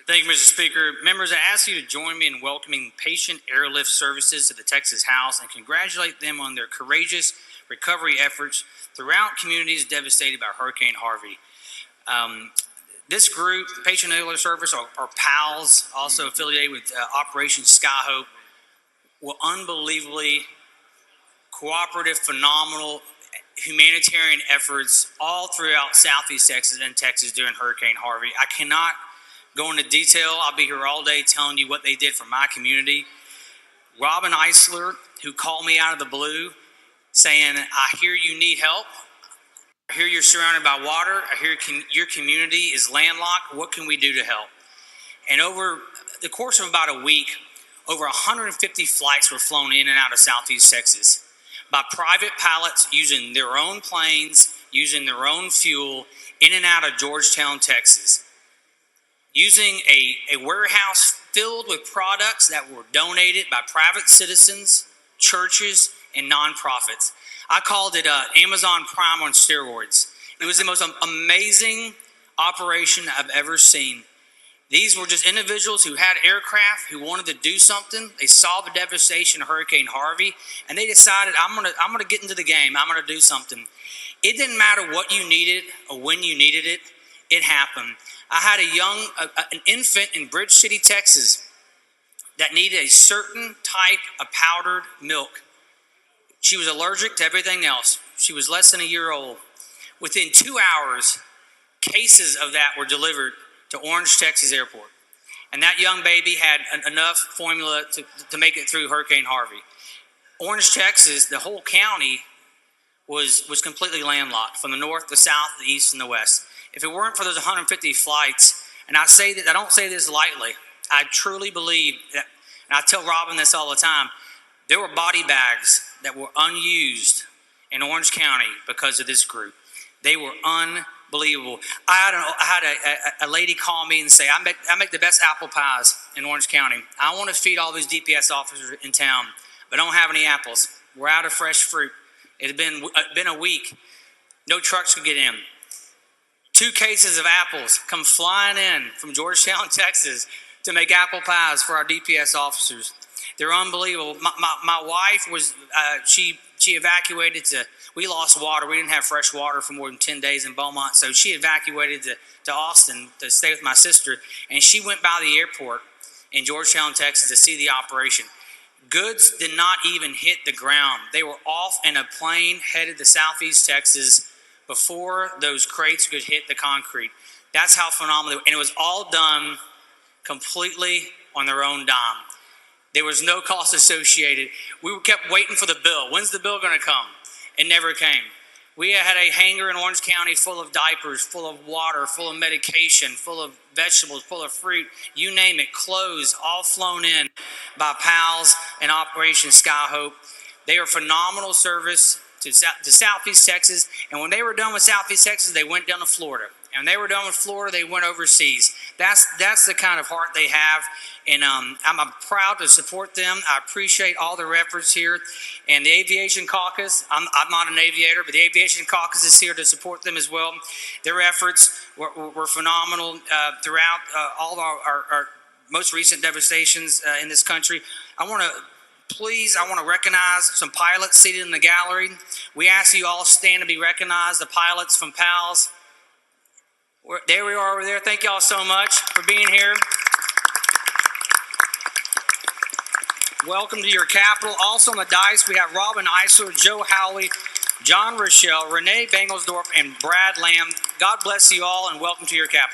Thank you, Mr. Speaker. Members, I ask you to join me in welcoming Patient Airlift Services to the Texas House and congratulate them on their courageous recovery efforts throughout communities devastated by Hurricane Harvey. This group, Patient Airlift Service, or PALS, also affiliated with Operation Skyhope, were unbelievably cooperative, phenomenal humanitarian efforts all throughout Southeast Texas and Texas during Hurricane Harvey. I cannot go into detail. I'll be here all day telling you what they did for my community. Robin Eisler, who called me out of the blue, saying, I hear you need help. I hear you're surrounded by water. I hear your community is landlocked. What can we do to help? And over the course of about a week, over 150 flights were flown in and out of Southeast Texas by private pilots using their own planes, using their own fuel, in and out of Georgetown, Texas, using a warehouse filled with products that were donated by private citizens, churches, and nonprofits. I called it Amazon Prime on steroids. It was the most amazing operation I've ever seen. These were just individuals who had aircraft, who wanted to do something. They saw the devastation of Hurricane Harvey, and they decided, I'm gonna get into the game. I'm gonna do something. It didn't matter what you needed or when you needed it. It happened. I had an infant in Bridge City, Texas, that needed a certain type of powdered milk. She was allergic to everything else. She was less than a year old. Within 2 hours, cases of that were delivered to Orange, Texas Airport. And that young baby had enough formula to make it through Hurricane Harvey. Orange, Texas, the whole county was completely landlocked from the north, the south, the east, and the west. If it weren't for those 150 flights, and I don't say this lightly, I truly believe that, and I tell Robin this all the time, there were body bags that were unused in Orange County because of this group. They were unbelievable. I had a lady call me and say, I make the best apple pies in Orange County. I want to feed all these DPS officers in town, but I don't have any apples. We're out of fresh fruit. It had been a week. No trucks could get in. 2 cases of apples come flying in from Georgetown, Texas, to make apple pies for our DPS officers. They're unbelievable. My wife was, she evacuated we lost water. We didn't have fresh water for more than 10 days in Beaumont, so she evacuated to Austin to stay with my sister, and she went by the airport in Georgetown, Texas to see the operation. Goods did not even hit the ground. They were off in a plane headed to Southeast Texas before those crates could hit the concrete. That's how phenomenal, and it was all done completely on their own dime. There was no cost associated. We kept waiting for the bill. When's the bill going to come? It never came. We had a hangar in Orange County full of diapers, full of water, full of medication, full of vegetables, full of fruit, you name it, clothes, all flown in by PALS and Operation Skyhope. They are phenomenal service to Southeast Texas, and when they were done with Southeast Texas, they went down to Florida. And when they were done with Florida, they went overseas. That's the kind of heart they have, and I'm proud to support them. I appreciate all their efforts here. And the Aviation Caucus, I'm not an aviator, but the Aviation Caucus is here to support them as well. Their efforts were phenomenal throughout all of our most recent devastations in this country. I want to recognize some pilots seated in the gallery. We ask you all stand to be recognized, the pilots from PALS. There we are over there. Thank you all so much for being here. Welcome to your capital. Also on the dais, we have Robin Eisler, Joe Howley, John Rochelle, Renee Bengelsdorf, and Brad Lamb. God bless you all and welcome to your capital.